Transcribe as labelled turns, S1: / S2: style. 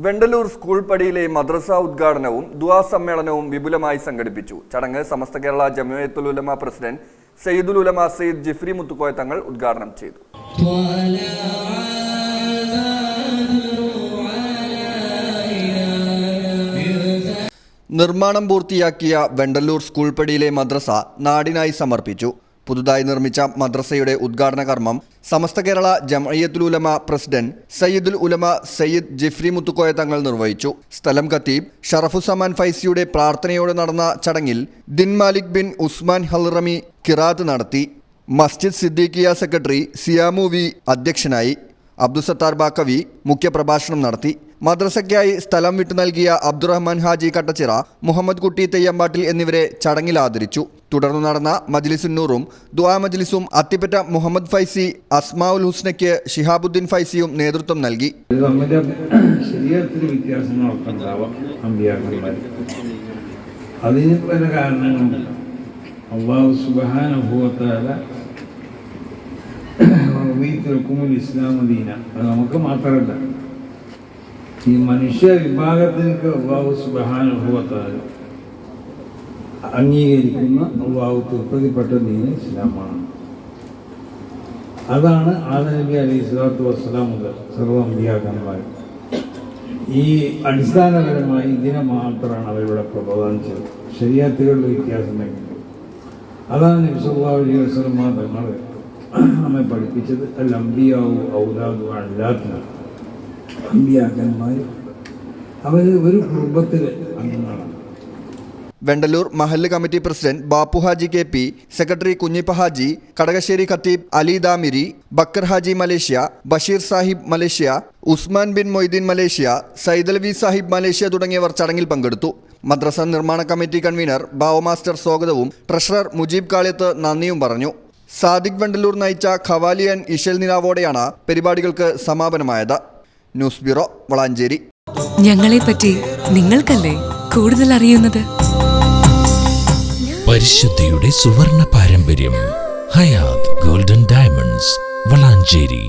S1: Vendalur school പടിയിലെ മദ്രസ ഉദ്ഘാടനവും ദുആ സമ്മേളനവും വിപുലമായി സംഘടിപ്പിച്ചു. ചടങ്ങ് സമസ്ത കേരള ജംഇയ്യത്തുൽ ഉലമ പ്രസിഡന്റ് സയ്യിദുൽ ഉലമ സയ്യിദ് ജിഫ്രി മുത്തുക്കോയ തങ്ങൾ ഉദ്ഘാടനം ചെയ്തു. നിർമ്മാണം പൂർത്തിയാക്കിയ വെണ്ടലൂർ സ്കൂൾ പടിയിലെ മദ്രസ നാടിനായി സമർപ്പിച്ചു. പുതുതായി നിർമ്മിച്ച മദ്രസയുടെ ഉദ്ഘാടന കർമ്മം സമസ്ത കേരള ജംഇയ്യത്തുൽ ഉലമ പ്രസിഡന്റ് സയ്യിദുൽ ഉലമ സയ്യിദ് ജിഫ്രി മുത്തുക്കോയ തങ്ങൾ നിർവഹിച്ചു. സ്ഥലം ഖത്തീബ് ഷറഫുസമാൻ ഫൈസിയുടെ പ്രാർത്ഥനയോടെ നടന്ന ചടങ്ങിൽ ദിൻ മാലിക് ബിൻ ഉസ്മാൻ ഹൽറമി ഖിറാത്ത് നടത്തി. മസ്ജിദ് സിദ്ദീഖിയ സെക്രട്ടറി സിയാമു വി അധ്യക്ഷനായി. അബ്ദുസത്താർ ബാക്കവി മുഖ്യപ്രഭാഷണം നടത്തി. മദ്രസയ്ക്കായി സ്ഥലം വിട്ടു നൽകിയ അബ്ദുറഹ്മാൻ ഹാജി കട്ടച്ചിറ, മുഹമ്മദ് കുട്ടി തെയ്യമ്പാട്ടിൽ എന്നിവരെ ചടങ്ങിൽ ആദരിച്ചു. തുടർന്ന് നടന്ന മജ്ലിസുന്നൂറും ദുആ മജ്ലിസും അത്തിപ്പറ്റ മുഹമ്മദ് ഫൈസി, അസ്മാഉൽ ഹുസ്നയ്ക്ക് ഷിഹാബുദ്ദീൻ ഫൈസിയും നേതൃത്വം നൽകി.
S2: അതിന് പല കാരണങ്ങളും അല്ലാഹു സുബ്ഹാനഹു വ തആല ഇസ്ലാം ദീന അത് നമുക്ക് മാത്രമല്ല, ഈ മനുഷ്യ വിഭാഗത്തിലേക്ക് അല്ലാഹു സുബ്ഹാനഹു വ തആല അംഗീകരിക്കുന്ന അല്ലാഹു തൃപ്തിപ്പെട്ട ദീൻ ഇസ്ലാമാണ്. അതാണ് ആദം നബി അലൈഹി സ്വലാത്തു വസ്സലാം മുതൽ സർവ്വ അമ്പിയാക്കന്മാർ ഈ അടിസ്ഥാനപരമായി ഇതിനെ മാത്രമാണ് അവരുടെ പ്രബോധനം ചെയ്തത്. ശരീഅത്തുകളുടെ വ്യത്യാസമെങ്കിലും അതാണ് നബി സല്ലല്ലാഹു അലൈഹി വസല്ലം തങ്ങൾ നമ്മെ പഠിപ്പിച്ചത്. അൽ അംബിയാഉ ഔലാദു അല്ലാത്ത അമ്പിയാക്കന്മാർ അവർ ഒരു കുടുംബത്തിലെ അംഗങ്ങളാണ്.
S1: Vendalur Mahallu committee president Bappu Haji KP, secretary Kunhippa Haji, Kadakassery ഖത്തീബ് Ali Damiri, Bakkar Haji Malaysia, Basheer Sahib Malaysia, Usman bin Moideen Malaysia, Saidalavi Sahib Malaysia തുടങ്ങിയവർ ചടങ്ങിൽ പങ്കെടുത്തു. മദ്രസ നിർമ്മാണ കമ്മിറ്റി കൺവീനർ ബാവ മാസ്റ്റർ സ്വാഗതവും ട്രഷറർ മുജീബ് കാളിയത്ത് നന്ദിയും പറഞ്ഞു. സാദിഖ് വെണ്ടലൂർ നയിച്ച ഖവാലിയൻ ഇശൽ നിലാവോടെയാണ് പരിപാടികൾക്ക് സമാപനമായത്. News bureau, Valanchery.
S3: ഞങ്ങളെപ്പറ്റി നിങ്ങൾക്കല്ലേ കൂടുതൽ അറിയുന്നത്?
S4: പരിശുദ്ധിയുടെ സുവർണ പാരമ്പര്യം. Hayath golden diamonds, Valanchery.